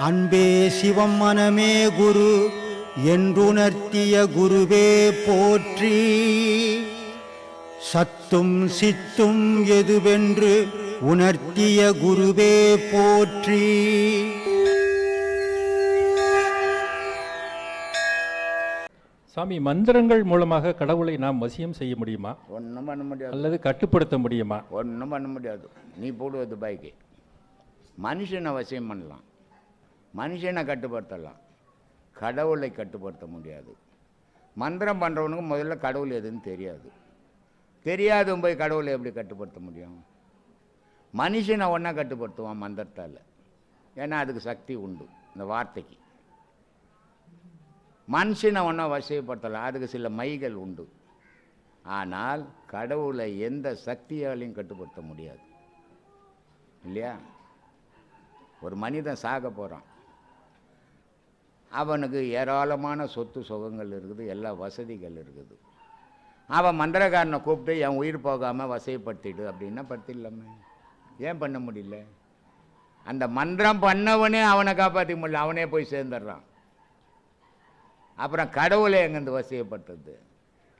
அன்பே சிவம் மனமே குரு என்றுணர்த்திய குருவே போற்றி. சத்தும் சித்தும் எதுவென்று உணர்த்திய குருவே போற்றி. சாமி, மந்திரங்கள் மூலமாக கடவுளை நாம் வசியம் செய்ய முடியுமா? ஒன்றும் பண்ண முடியாது. அல்லது கட்டுப்படுத்த முடியுமா? ஒன்றும் பண்ண முடியாது. நீ போடுவது பைக்கு மனுஷனை வசியம் பண்ணலாம், மனுஷனை கட்டுப்படுத்தலாம், கடவுளை கட்டுப்படுத்த முடியாது. மந்திரம் பண்ணுறவனுக்கு முதல்ல கடவுள் எதுன்னு தெரியாது. தெரியாதும் போய் கடவுளை எப்படி கட்டுப்படுத்த முடியும்? மனுஷனை ஒன்றா கட்டுப்படுத்துவான் மந்திரத்தால். ஏன்னா அதுக்கு சக்தி உண்டு இந்த வார்த்தைக்கு. மனுஷனை ஒன்றா வசியப்படுத்தலாம், அதுக்கு சில மைகள் உண்டு. ஆனால் கடவுளை எந்த சக்தியாலையும் கட்டுப்படுத்த முடியாது இல்லையா? ஒரு மனிதன் சாக போகிறான், அவனுக்கு ஏராளமான சொத்து சுகங்கள் இருக்குது, எல்லா வசதிகள் இருக்குது. அவன் மந்திரக்காரனை கூப்பிட்டு என் உயிர் போகாமல் வசைப்படுத்திடு அப்படின்னா படுத்திடலாமே. ஏன் பண்ண முடியல? அந்த மந்திரம் பண்ணவனே அவனை காப்பாற்ற முடியல, அவனே போய் சேர்ந்துடுறான். அப்புறம் கடவுளை எங்கேருந்து வசியப்பட்டது?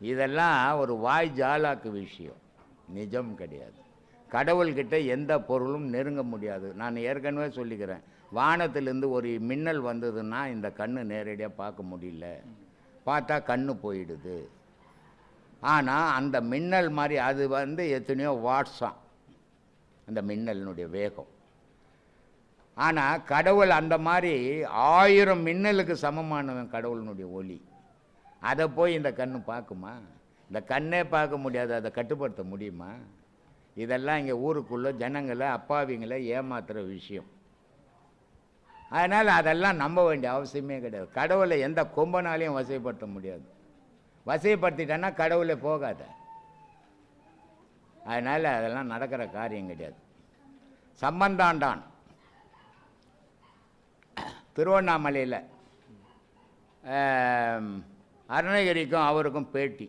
இதெல்லாம் ஒரு வாய் ஜாலாக்கு விஷயம், நிஜம் கிடையாது. கடவுள்கிட்ட எந்த பொருளும் நெருங்க முடியாது. நான் ஏற்கனவே சொல்லிக்கிறேன், வானத்திலேருந்து ஒரு மின்னல் வந்ததுன்னா இந்த கண்ணு நேரடியாக பார்க்க முடியல, பார்த்தா கண்ணு போயிடுது. ஆனால் அந்த மின்னல் மாதிரி அது எத்தனையோ வாட்ஸாம் அந்த மின்னலினுடைய வேகம். ஆனால் கடவுள் அந்த மாதிரி 1000 மின்னலுக்கு சமமானவன் கடவுளினுடைய ஒளி. அதை போய் இந்த கண்ணு பார்க்குமா? இந்த கண்ணே பார்க்க முடியாது, அதை கட்டுப்படுத்த முடியுமா? இதெல்லாம் இங்கே ஊருக்குள்ளே ஜனங்களை அப்பாவிங்களை ஏமாத்துகிற விஷயம். அதனால் அதெல்லாம் நம்ப வேண்டிய அவசியமே கிடையாது. கடவுளை எந்த கொம்பனாலையும் வசைப்படுத்த முடியாது. வசைப்படுத்திட்டேன்னா கடவுளே போகாத. அதனால் அதெல்லாம் நடக்கிற காரியம் கிடையாது. சம்பந்தாண்டான் திருவண்ணாமலையில் அருணகிரிக்கும் அவருக்கும் பேட்டி.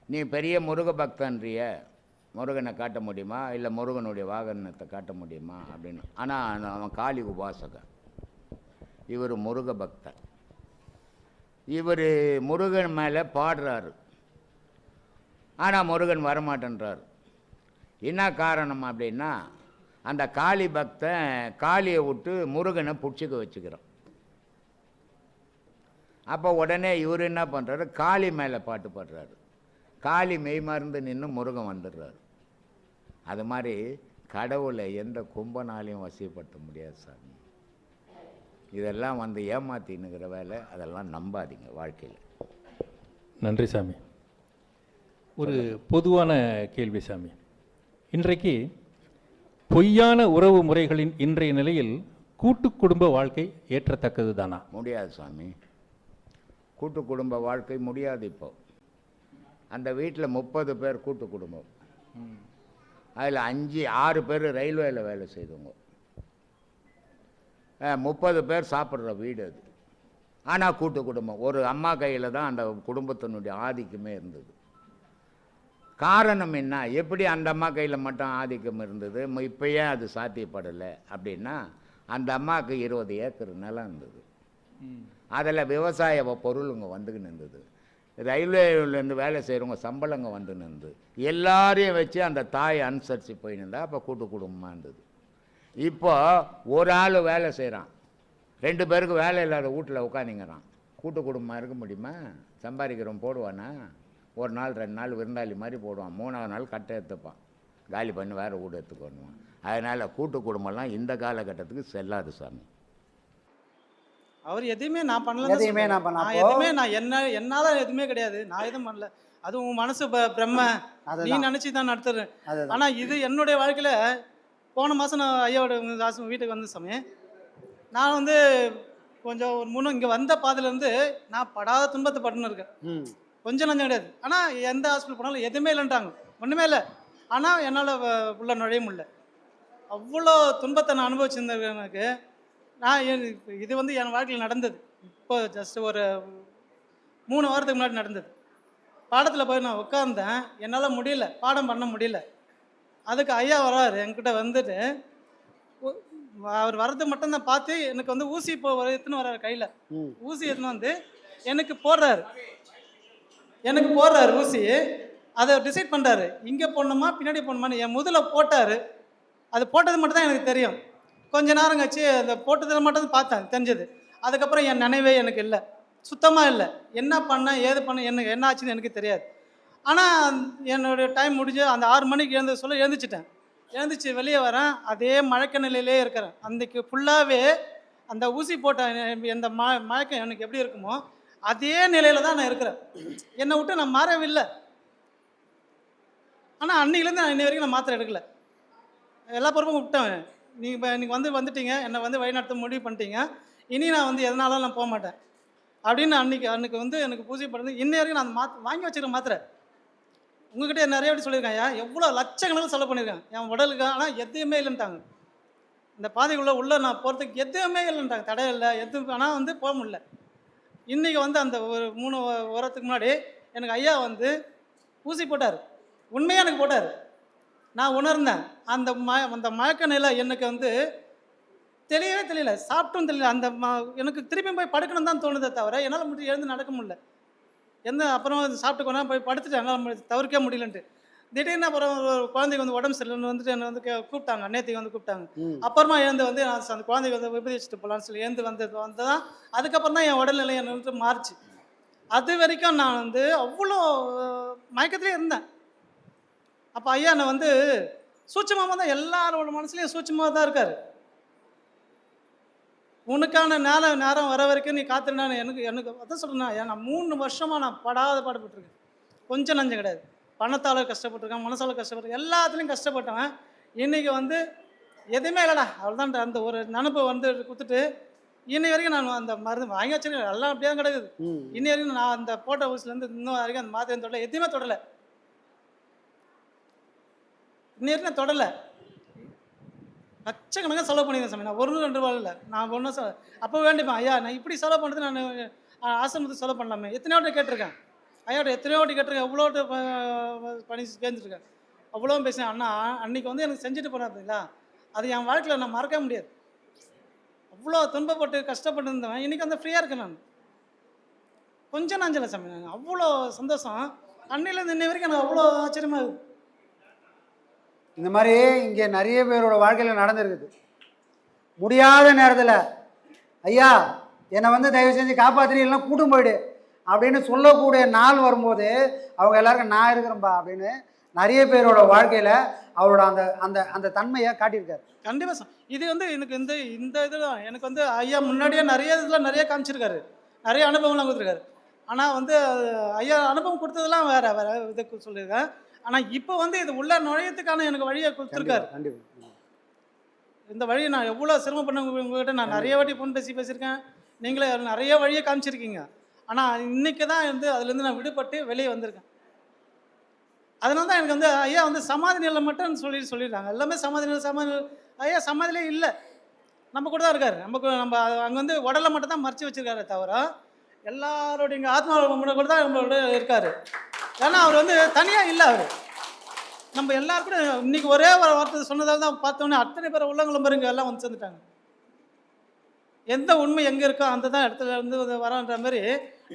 நீ பெரிய முருக பக்தன்றிய, முருகனை காட்ட முடியுமா, இல்லை முருகனுடைய வாகனத்தை காட்ட முடியுமா அப்படின்னு. ஆனால் அவன் காளி உபாசகன், இவர் முருக பக்தர். இவர் முருகன் மேலே பாடுறாரு, ஆனால் முருகன் வரமாட்டேன்றார். என்ன காரணம் அப்படின்னா, அந்த காளி பக்தன் காளியை விட்டு முருகனை பிடிச்சிக்க வச்சுக்கிறான். அப்போ உடனே இவர் என்ன பண்ணுறாரு, காளி மேலே பாட்டு பாடுறாரு. காளி மெய் மறந்து நின்று முருகன் வந்துடுறாரு. அது மாதிரி கடவுளை எந்த கும்பனாலையும் வசியப்படுத்த முடியாது சாமி. இதெல்லாம் ஏமாத்தின்னுங்கிற வேலை, அதெல்லாம் நம்பாதீங்க வாழ்க்கையில். நன்றி சாமி. ஒரு பொதுவான கேள்வி சாமி, இன்றைக்கு பொய்யான உறவு முறைகளின் இன்றைய நிலையில் கூட்டு குடும்ப வாழ்க்கை ஏற்றத்தக்கது தானா? முடியாது சாமி, கூட்டு குடும்ப வாழ்க்கை முடியாது. இப்போ அந்த வீட்டில் 30 பேர் கூட்டு குடும்பம், அதில் 5-6 பேர் ரயில்வேயில் வேலை செய்தவங்க, 30 பேர் சாப்பிட்ற வீடு அது. ஆனால் கூட்டு குடும்பம். ஒரு அம்மா கையில் தான் அந்த குடும்பத்தினுடைய ஆதிக்கமே இருந்தது. காரணம் என்ன? எப்படி அந்த அம்மா கையில் மட்டும் ஆதிக்கம் இருந்தது, இப்போ ஏன் அது சாத்தியப்படலை அப்படின்னா, அந்த அம்மாவுக்கு 20 ஏக்கர் நிலம் இருந்தது. அதில் விவசாய பொருளுங்க வந்துக்கின்னு இருந்தது. ரயில்வேலேருந்து வேலை செய்கிறவங்க சம்பளங்க வந்து நின்று எல்லாரையும் வச்சு அந்த தாயை அனுசரித்து போயின்னு அப்போ கூட்டு குடும்பமாக இருந்தது. இப்போ ஒரு ஆள் வேலை செய்கிறான், 2 பேருக்கு வேலை இல்லாத வீட்டில் உட்காந்துங்கிறான். கூட்டு குடும்பமாக இருக்க முடியுமா? சம்பாதிக்கிறவன் போடுவானா? ஒரு நாள் 2 நாள் விருந்தாளி மாதிரி போடுவான், 3ஆவது நாள் கட்டை எடுத்துப்பான், காலி பண்ணி வேறு வீடு எடுத்துக்கணுவான். அதனால் கூட்டு குடும்பம்லாம் இந்த காலகட்டத்துக்கு செல்லாது சாமி. அவர் எதுவுமே நான் பண்ணல, எதுவுமே நான் என்னால எதுவுமே கிடையாது, நான் எதுவும் பண்ணல. அது உன் மனசு பிரம்ம, நீ நினைச்சு தான் நடத்துறேன். ஆனா இது என்னுடைய வாழ்க்கையில போன மாசம் நான் ஐயாவோட வீட்டுக்கு வந்த சமயம், நான் கொஞ்சம் ஒரு முன்னும் இங்க வந்த பாதையில இருந்து நான் படாத துன்பத்தை பட்டுன்னு இருக்கேன். கொஞ்சம் நஞ்சம் கிடையாது. ஆனா எந்த ஹாஸ்பிட்டல் போனாலும் எதுவுமே இல்லைன்றாங்க, ஒண்ணுமே இல்லை. ஆனா என்னால உள்ள நுழைய முடியல. அவ்வளோ துன்பத்தை நான் அனுபவிச்சிருந்தேன். எனக்கு நான் இது என் வாழ்க்கையில் நடந்தது. இப்போ ஜஸ்ட் ஒரு 3 வாரத்துக்கு முன்னாடி நடந்தது. பாடத்தில் போய் நான் உட்காந்தேன், என்னால் முடியல, பாடம் பண்ண முடியல. அதுக்கு ஐயா வராரு என்கிட்ட வந்துட்டு, அவர் வர்றது மட்டும்தான் பார்த்து எனக்கு வந்து ஊசி இப்போ எடுத்துன்னு வர்றாரு கையில். ம். ஊசி எடுத்துன்னு வந்து எனக்கு போடுறாரு ஊசி. அதை டிசைட் பண்ணுறாரு, இங்கே போடணுமா பின்னாடி போடணுமான்னு. என் முதல்ல போட்டார். அது போட்டது மட்டும் தான் எனக்கு தெரியும். கொஞ்ச நேரம் கழிச்சு அந்த போட்டதில் மட்டும் பார்த்தேன், தெரிஞ்சது. அதுக்கப்புறம் என் நினைவே எனக்கு இல்லை, சுத்தமாக இல்லை. என்ன பண்ணேன் ஏது பண்ணேன் எனக்கு என்ன ஆச்சுன்னு எனக்கு தெரியாது. ஆனால் என்னுடைய டைம் முடிஞ்சு அந்த 6 மணிக்கு எழுந்துச்சிட்டேன். எழுந்துச்சு வெளியே வரேன், அதே மயக்க நிலையிலே இருக்கிறேன். அன்றைக்கு ஃபுல்லாகவே அந்த ஊசி போட்ட எந்த மயக்கம் எனக்கு எப்படி இருக்குமோ அதே நிலையில் தான் நான் இருக்கிறேன். என்னை விட்டு நான் மாறவே இல்லை. ஆனால் அன்றைக்கிலேருந்து நான் இன்னை வரைக்கும் நான் மாத்திரை எடுக்கலை. எல்லா பொறுப்பும் விட்டேன். நீங்கள் இப்போ இன்றைக்கி வந்துட்டீங்க, என்னை வந்து வழிநடத்த முடிவு பண்ணிட்டீங்க, இனி நான் வந்து எதனாலும் நான் போக மாட்டேன் அப்படின்னு அன்றைக்கி வந்து எனக்கு பூஜை பண்ணது. இன்னை வரைக்கும் நான் வாங்கி வச்சுருக்கேன் மாத்திரை. உங்ககிட்ட நிறைய வாட்டி சொல்லியிருக்கேன், ஐயா எவ்வளோ லட்சக்கணக்கில் செலவு பண்ணியிருக்கேன் என் உடலுக்கு. ஆனால் எதுவுமே இல்லைன்ட்டாங்க. இந்த பாதைக்குள்ளே நான் போகிறதுக்கு எதுவுமே இல்லைன்ட்டாங்க, தடை இல்லை எதுவும். ஆனால் வந்து போக முடியல. இன்றைக்கி வந்து அந்த ஒரு 3 வாரத்துக்கு முன்னாடி எனக்கு ஐயா வந்து ஊசி போட்டார். உண்மையாக எனக்கு போட்டார். நான் உணர்ந்தேன் அந்த மயக்க நிலை எனக்கு வந்து தெரியல, சாப்பிட்டும் தெரியல. எனக்கு திரும்பி போய் படுக்கணும் தான் தோணுதே தவிர என்னால் எழுந்து நடக்க முடியல. அப்புறம் சாப்பிட்டு கொண்டா போய் படுத்துட்டு என்னால் தவிர்க்க முடியலன்ட்டு. திடீர்னு அப்புறம் ஒரு குழந்தைக்கு வந்து உடம்பு சரியில்லைன்னு வந்துட்டு என்னை வந்து கூப்பிட்டாங்க, நேற்றுக்கு வந்து கூப்பிட்டாங்க. அப்புறமா எழுந்து வந்து நான் அந்த குழந்தைக்கு வந்து விபதி வச்சுட்டு போகலான்னு சொல்லி எழுந்து வந்ததான் அதுக்கப்புறம் தான் என் உடல்நிலை என்னை வந்து மாறிச்சு. அது வரைக்கும் நான் வந்து அவ்வளோ மயக்கத்திலே இருந்தேன். அப்போ ஐயா என்னை வந்து சூட்சமாக தான், எல்லாரோட மனசுலையும் சூட்சமாக தான் இருக்கார். உனக்கான நேரம் வர வரைக்கும் நீ காத்துனான்னு எனக்கு அதான் சொல்கிறேன். நான் 3 வருஷமாக நான் படாத பாடுபட்டுருக்கேன். கொஞ்சம் நஞ்சம் கிடையாது. பணத்தால் கஷ்டப்பட்டுருக்கேன், மனசால் கஷ்டப்பட்டுருக்கேன், எல்லாத்துலேயும் கஷ்டப்பட்டவன். இன்றைக்கி வந்து எதுவுமே இல்லைடா அவ்வளோதான், அந்த ஒரு நினப்பு வந்து கொடுத்துட்டு இன்னை வரைக்கும் நான் அந்த மருந்து வாங்கி வச்சிருக்கேன். எல்லாம் அப்படியே கிடக்குது. இன்னை வரைக்கும் நான் அந்த போட்ட ஊசிலேருந்து இன்னும் வரைக்கும் அந்த மாத்திரையும் தொடலை, எதுவுமே தொடலை. இன்னை வரைக்கும் நான் தொடலை. லட்சக்கணக்காக செலவு பண்ணியிருக்கேன் சாமி. நான் 1 2 ரூபா இல்லை, நான் ஒன்றும் அப்போ வேண்டிப்பேன், ஐயா நான் இப்படி செலவு பண்ணுறது நான் ஆசிரமத்துக்கு செலவு பண்ணலாமே. எத்தனையோ வாட்டி கேட்டிருக்கேன் ஐயாட்ட, எத்தனையோ வாட்டி கேட்டிருக்கேன், எவ்வளோ பண்ணி சேர்ந்துருக்கேன், அவ்வளோ பேசினேன். அண்ணா அன்றைக்கி வந்து எனக்கு செஞ்சுட்டு போனாருங்களா, அது என் வாழ்க்கையில் நான் மறக்க முடியாது. அவ்வளோ துன்பப்பட்டு கஷ்டப்பட்டு இருந்தவன் இன்றைக்கி வந்து ஃப்ரீயாக இருக்கேன். நான் கொஞ்சம் நஞ்சலை சாமி, நான் அவ்வளோ சந்தோஷம். அன்னையிலேருந்து இன்னை வரைக்கும் எனக்கு அவ்வளோ ஆச்சரியமாக இருக்குது. இந்த மாதிரி இங்கே நிறைய பேரோட வாழ்க்கையில் நடந்திருக்குது. முடியாத நேரத்தில் ஐயா என்னை வந்து தயவு செஞ்சு காப்பாற்றினி, இல்லைன்னா கூட்டும் போயிடு அப்படின்னு சொல்லக்கூடிய நாள் வரும்போது அவங்க எல்லாருக்கும் நான் இருக்கிறேன்பா அப்படின்னு நிறைய பேரோட வாழ்க்கையில் அவரோட அந்த அந்த அந்த தன்மையை காட்டியிருக்காரு. கண்டிப்பாக சார். இது வந்து எனக்கு இந்த இதுதான் எனக்கு வந்து ஐயா முன்னாடியே நிறைய காமிச்சிருக்காரு, நிறைய அனுபவம்லாம் கொடுத்துருக்காரு. ஆனால் வந்து ஐயா அனுபவம் கொடுத்ததெல்லாம் வேறு இதுக்கு சொல்லியிருக்கேன். ஆனால் இப்போ வந்து இது உள்ள நுழையத்துக்கான எனக்கு வழியை கொடுத்துருக்காரு. இந்த வழியை நான் எவ்வளோ சிரமம் பண்ண உங்ககிட்ட நான் நிறைய வாட்டி ஃபோன் பேசியிருக்கேன். நீங்களே நிறைய வழியை காமிச்சிருக்கீங்க. ஆனால் இன்றைக்கி தான் வந்து அதுலேருந்து நான் விடுபட்டு வெளியே வந்திருக்கேன். அதனால தான் எனக்கு வந்து ஐயா வந்து சமாதி நிலை மட்டும் சொல்லிடுறாங்க. எல்லாமே சமாதி ஐயா சமாதிலே இல்லை, நம்ம கூட தான் இருக்கார். நம்ம அங்கே வந்து உடலை மட்டும் தான் மறைச்சி வச்சுருக்காரு தவிர எல்லாரோட இங்கே ஆத்மாவோட கூட தான் நம்மளோட இருக்கார். ஏன்னா அவர் வந்து தனியாக இல்லை. அவர் நம்ம எல்லாரும் கூட இன்றைக்கி ஒரே ஒரு வார்த்தை சொன்னதால் தான் பார்த்தோன்னே அத்தனை பேர் உள்ளங்களும் பாருங்க எல்லாம் வந்து சேர்ந்துட்டாங்க. எந்த உண்மை எங்கே இருக்கோ அந்த தான் இடத்துல இருந்து வரன்ற மாதிரி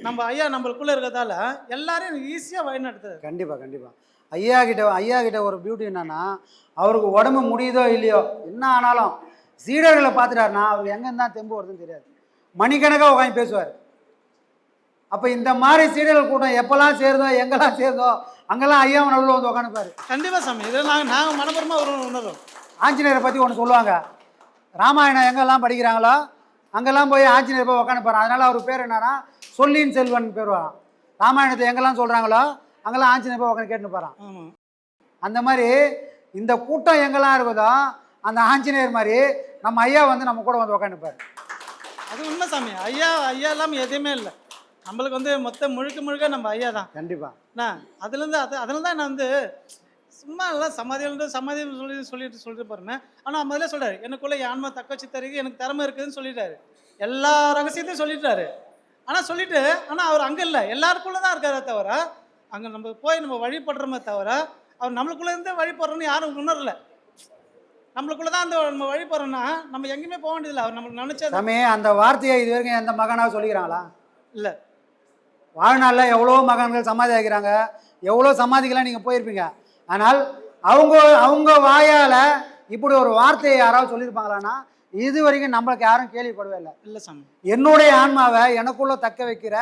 நம்ம ஐயா நம்மளுக்குள்ளே இருக்கிறதால எல்லாரையும் ஈஸியாக வழிநடத்துது. கண்டிப்பாக ஐயா கிட்ட ஒரு பியூட்டி என்னன்னா, அவருக்கு உடம்பு முடியுதோ இல்லையோ என்ன ஆனாலும் சீடர்களை பார்த்துட்டாருன்னா அவருக்கு எங்கேருந்து தான் தெம்பு வருதுன்னு தெரியாது. மணிக்கணக்காக உட்காந்து பேசுவார். அப்போ இந்த மாதிரி சீடர்கள் கூட்டம் எப்போல்லாம் சேருதோ எங்கெல்லாம் சேருதோ அங்கெல்லாம் ஐயாவை நடுவில் வந்து உட்காந்துப்பாரு. கண்டிப்பாக சாமி, இதில் நாங்கள் மனப்பூர்வமாக ஒரு உணர்வோம். ஆஞ்சநேயரை பற்றி ஒன்று சொல்லுவாங்க, ராமாயணம் எங்கெல்லாம் படிக்கிறாங்களோ அங்கெல்லாம் போய் ஆஞ்சநேயர் போய் உட்காந்துப்பாரு. அதனால் அவர் பேர் என்னன்னா சொல்லின் செல்வன் பேர் வரான். ராமாயணத்தை எங்கெல்லாம் சொல்கிறாங்களோ அங்கெல்லாம் ஆஞ்சநேயர் போய் உட்காந்து கேட்டுன்னு போகிறான். அந்த மாதிரி இந்த கூட்டம் எங்கெல்லாம் இருக்குதோ அந்த ஆஞ்சநேயர் மாதிரி நம்ம ஐயா வந்து நம்ம கூட வந்து உட்காந்துப்பார். அது உண்மை சாமி. ஐயா இல்லாமல் எதுவுமே இல்லை. நம்மளுக்கு வந்து முழுக்க நம்ம ஐயா தான். கண்டிப்பாக அதுலேருந்து அதனால தான் நான் வந்து சும்மா எல்லாம் சமாதி சொல்லிட்டு போகிறேன். ஆனால் முதல்ல சொல்கிறாரு, எனக்குள்ளே என் ஆன்மா தக்க வச்சு தருக்கு, எனக்கு திறமை இருக்குதுன்னு சொல்லிட்டாரு. எல்லா ரகசியத்தையும் சொல்லிட்டாரு. ஆனால் அவர் அங்கே இல்லை, எல்லாருக்குள்ளே தான் இருக்காரே தவிர அங்கே நம்ம போய் நம்ம வழிபடுறோமே தவிர அவர் நம்மளுக்குள்ளே இருந்து வழிபடுறோன்னு யாரும் உணரலை. நம்மளுக்குள்ள தான் அந்த நம்ம வழி போகிறோம்னா நம்ம எங்கேயுமே போக வேண்டியதில்லை. அவர் நம்மளுக்கு நினச்சது சாமி அந்த வார்த்தையை இது வரைக்கும் எந்த மகனாவது சொல்லிக்கிறாங்களா? இல்லை. வாழ்நாளில் எவ்வளோ மகன்கள் சமாதி ஆகிறாங்க, எவ்வளோ சமாதிக்கெல்லாம் நீங்கள் போயிருப்பீங்க. ஆனால் அவங்க அவங்க வாயால் இப்படி ஒரு வார்த்தையை யாராவது சொல்லியிருப்பாங்களான்னா இது வரைக்கும் நம்மளுக்கு யாரும் கேள்விப்படவே இல்லை. இல்லை சாமி. என்னுடைய ஆன்மாவை எனக்குள்ள தக்க வைக்கிற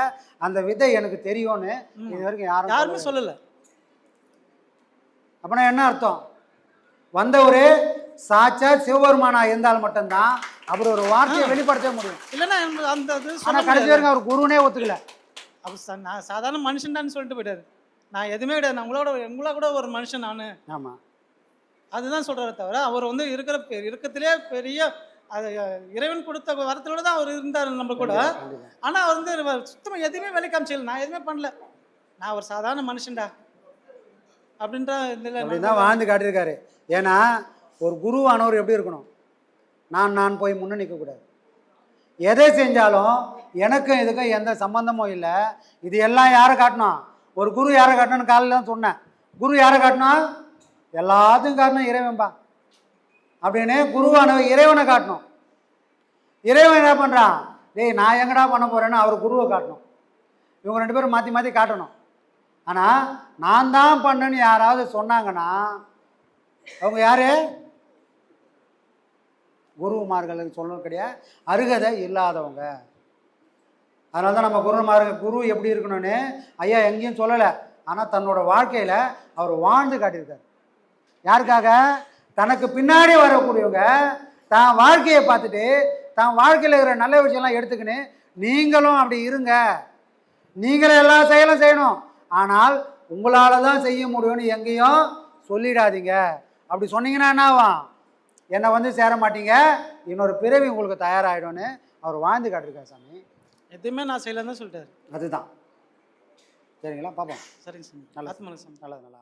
அந்த விதை எனக்கு தெரியும்னு இது வரைக்கும் யாருமே சொல்லலை. அப்படின்னா என்ன அர்த்தம்? வந்தவரு சாட்சா சிவபெருமானா இருந்தால் மட்டும்தான் அப்படி ஒரு வார்த்தையை வெளிப்படுத்த முடியும். இல்லைன்னா அந்த இது ஆனால் கடைசி வரைக்கும் அவர் குருனே ஒத்துக்கல. அப்போ நான் சாதாரண மனுஷன்டான்னு சொல்லிட்டு போயிட்டாரு. நான் எதுவுமே கிடையாது, நான் உங்களோட கூட ஒரு மனுஷன் நான். ஆமாம், அதுதான் சொல்கிறாரே தவிர அவர் வந்து இருக்கத்திலே பெரிய அது இறைவன் கொடுத்த வரத்தோட தான் அவர் இருந்தார் நம்ம கூட. ஆனால் அவர் வந்து சுத்தமாக எதுவுமே வேலை காமிச்சல, நான் எதுவுமே பண்ணல, நான் ஒரு சாதாரண மனுஷன்டா அப்படின்ற இதில் தான் வாழ்ந்து காட்டியிருக்காரு. ஏன்னா ஒரு குருவானவர் எப்படி இருக்கணும்? நான் போய் முன்ன நிற்கக்கூடாது. எதை செஞ்சாலும் எனக்கும் இதுக்கும் எந்த சம்பந்தமும் இல்லை. இது எல்லாம் யாரை காட்டணும்? ஒரு குரு யாரை காட்டணும்னு காலையில் தான் சொன்னேன். குரு யாரை காட்டணும்? எல்லாத்தையும் காட்டணும் இறைவன்பா அப்படின்னு குருவானவர் இறைவனை காட்டணும். இறைவன் என்ன பண்ணுறான்? டேய் நான் எங்கடா பண்ண போகிறேன்னு அவர் குருவை காட்டணும். இவங்க ரெண்டு பேரும் மாற்றி மாற்றி காட்டணும். ஆனால் நான் தான் பண்ணேன்னு யாராவது சொன்னாங்கன்னா அவங்க யார்? குருமார்களுக்கு சொல்லணும் கிடையாது, அருகதை இல்லாதவங்க. அதனால தான் நம்ம குரு எப்படி இருக்கணும்னு ஐயா எங்கேயும் சொல்லலை. ஆனால் தன்னோட வாழ்க்கையில் அவர் வாழ்ந்து காட்டியிருக்கார். யாருக்காக? தனக்கு பின்னாடி வரக்கூடியவங்க தான் வாழ்க்கையை பார்த்துட்டு தான் வாழ்க்கையில் இருக்கிற நல்ல விஷயம்லாம் எடுத்துக்கின்னு நீங்களும் அப்படி இருங்க, நீங்களும் எல்லா செயலும் செய்யணும், ஆனால் உங்களால் தான் செய்ய முடியும்னு எங்கேயும் சொல்லிடாதீங்க. அப்படி சொன்னீங்கன்னா என்னாவும்? என்னை வந்து சேர மாட்டீங்க, இன்னொரு பிறவி உங்களுக்கு தயாராகிடும்னு அவர் வாழ்ந்து காட்டியிருக்கார் சாமி. எதுவுமே நான் செய்யலன்னு தான் சொல்லிட்டாரு. அதுதான். சரிங்களா? பார்ப்போம். சரிங்க சாமி. நல்லது, ஆத்மா சாமி. நல்லது, நல்லா.